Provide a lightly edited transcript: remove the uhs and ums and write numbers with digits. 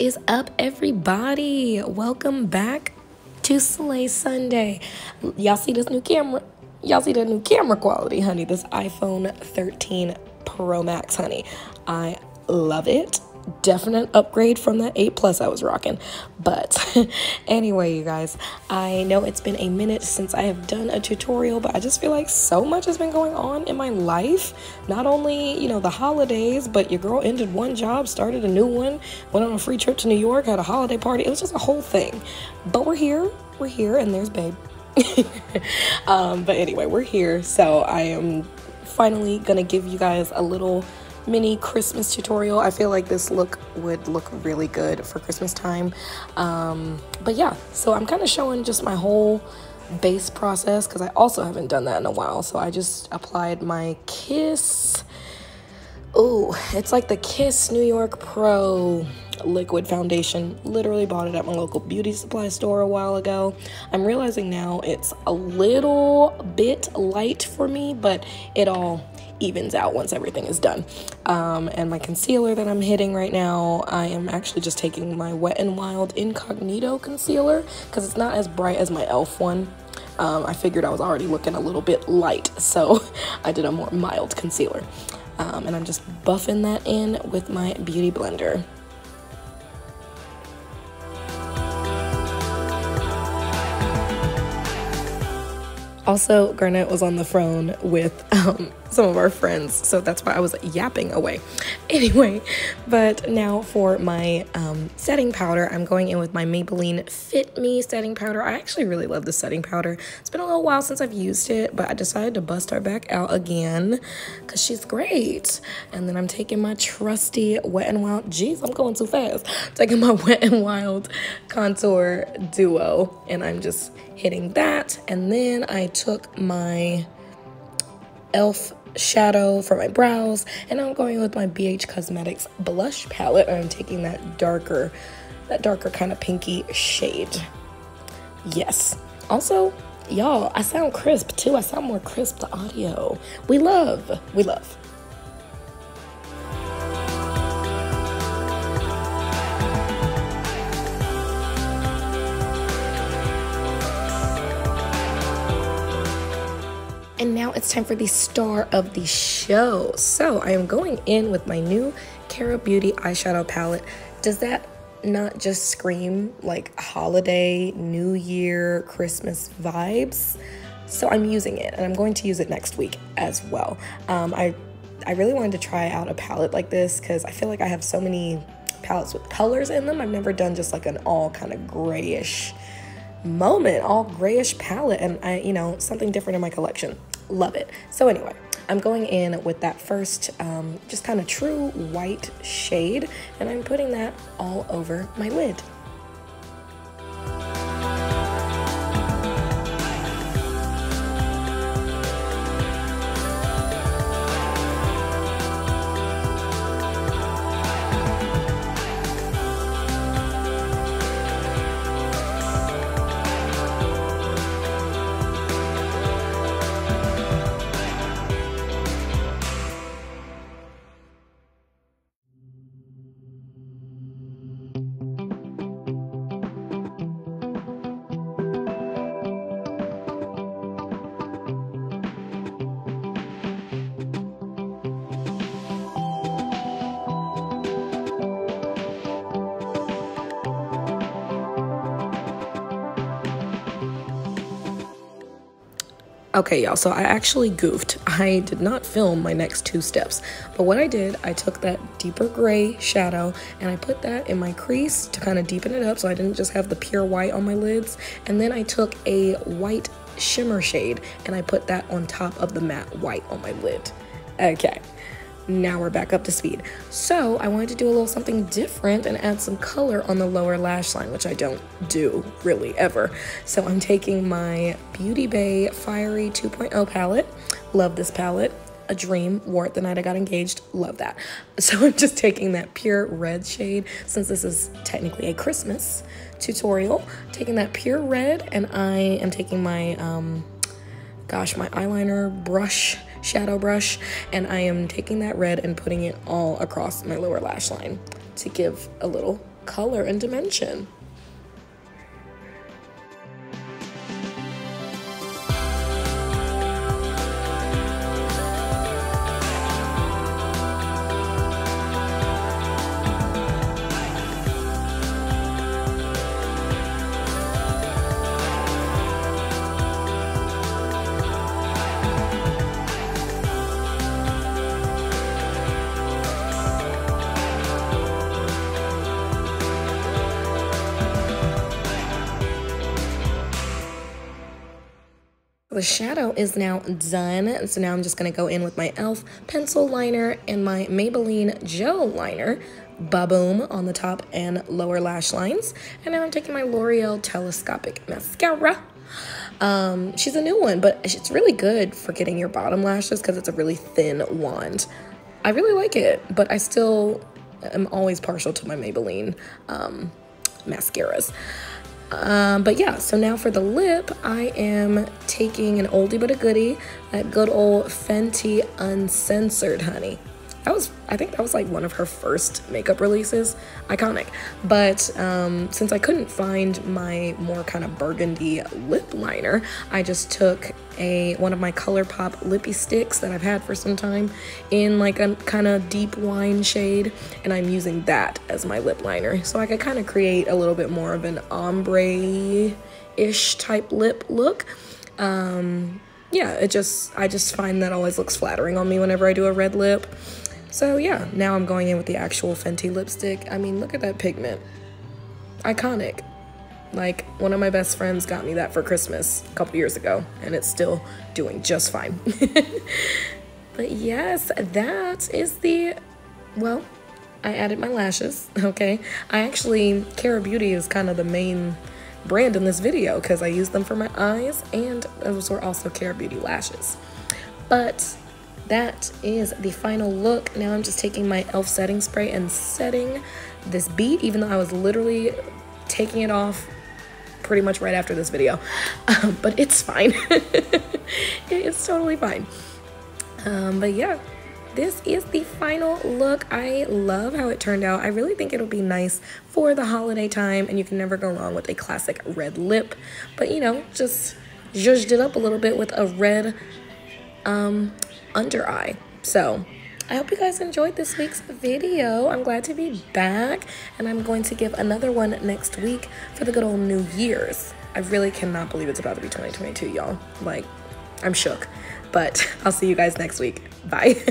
is up, everybody? Welcome back to Slay Sunday. Y'all see this new camera? Y'all see that new camera quality, honey? This iPhone 13 Pro Max, honey. I love it. Definite upgrade from that 8 Plus I was rocking. But anyway, you guys, I know it's been a minute since I have done a tutorial, but I just feel like so much has been going on in my life. Not only, the holidays, but your girl ended one job, started a new one, went on a free trip to New York, had a holiday party. It was just a whole thing. But we're here, and there's babe. But anyway, we're here. So I am finally gonna give you guys a little mini Christmas tutorial. I feel like this look would look really good for Christmas time. But yeah, so I'm kind of showing just my whole base process because I also haven't done that in a while. So I just applied my Kiss. Oh, it's like the Kiss New York Pro liquid foundation. Literally bought it at my local beauty supply store a while ago. I'm realizing now it's a little bit light for me, but it all evens out once everything is done. And my concealer that I'm hitting right now, I am actually just taking my Wet n Wild Incognito concealer because it's not as bright as my e.l.f. one. I figured I was already looking a little bit light, so I did a more mild concealer. And I'm just buffing that in with my beauty blender. Also, Garnett was on the phone with some of our friends, so that's why I was yapping away. Anyway, but now for my setting powder, I'm going in with my Maybelline Fit Me setting powder. I actually really love this setting powder. It's been a little while since I've used it, but I decided to bust her back out again because she's great. And then I'm taking my trusty Wet n Wild, jeez, I'm going too fast. Taking my Wet n Wild Contour Duo, and I'm just hitting that. And then I took my e.l.f. shadow for my brows, and I'm going with my BH Cosmetics blush palette, and I'm taking that darker kind of pinky shade. Yes. Also, y'all, I sound crisp too. I sound more crisp to audio. We love. And now it's time for the star of the show. So I am going in with my new Cara Beauty eyeshadow palette. Does that not just scream like holiday, New Year, Christmas vibes? So I'm using it, and I'm going to use it next week as well. I really wanted to try out a palette like this because I feel like I have so many palettes with colors in them. I've never done just like an all kind of grayish moment, all grayish palette, and something different in my collection. Love it. So anyway, I'm going in with that first just kind of true white shade, and I'm putting that all over my lid. Okay, y'all, so I actually goofed. I did not film my next 2 steps, but what I did, I took that deeper gray shadow and I put that in my crease to kind of deepen it up so I didn't just have the pure white on my lids. And then I took a white shimmer shade and I put that on top of the matte white on my lid. Okay. Now we're back up to speed. So I wanted to do a little something different and add some color on the lower lash line, which I don't do really ever. So I'm taking my Beauty Bay Fiery 2.0 palette. Love this palette. A dream. Wore it the night I got engaged. Love that. So I'm just taking that pure red shade, since this is technically a Christmas tutorial. Taking that pure red, and I am taking my my eyeliner brush, shadow brush, and I am taking that red and putting it all across my lower lash line to give a little color and dimension. The shadow is now done, so now I'm just going to go in with my e.l.f. pencil liner and my Maybelline gel liner, ba-boom, on the top and lower lash lines. And now I'm taking my L'Oreal telescopic mascara. She's a new one, but it's really good for getting your bottom lashes because it's a really thin wand. I really like it, but I still am always partial to my Maybelline mascaras. But yeah, so now for the lip, I am taking an oldie but a goodie, that good old Fenty Uncensored, honey. I think that was like one of her first makeup releases. Iconic. But since I couldn't find my more kind of burgundy lip liner, I just took one of my ColourPop lippy sticks that I've had for some time in like a kind of deep wine shade, and I'm using that as my lip liner. So I could kind of create a little bit more of an ombre-ish type lip look. Yeah, I just find that always looks flattering on me whenever I do a red lip. So yeah, now I'm going in with the actual Fenty lipstick. I mean, look at that pigment. Iconic. Like, one of my best friends got me that for Christmas a couple years ago, and it's still doing just fine. But yes, that is well, I added my lashes, okay? Cara Beauty is kind of the main brand in this video because I use them for my eyes, and those were also Cara Beauty lashes. But that is the final look. Now I'm just taking my e.l.f. setting spray and setting this bead, even though I was literally taking it off pretty much right after this video. But it's fine. It's totally fine. But yeah, this is the final look. I love how it turned out. I really think it'll be nice for the holiday time, and you can never go wrong with a classic red lip. But you know, just zhuzhed it up a little bit with a red under eye. So I hope you guys enjoyed this week's video. I'm glad to be back, and I'm going to give another one next week for the good old New Year's. I really cannot believe it's about to be 2022, y'all. Like, I'm shook. But I'll see you guys next week. Bye.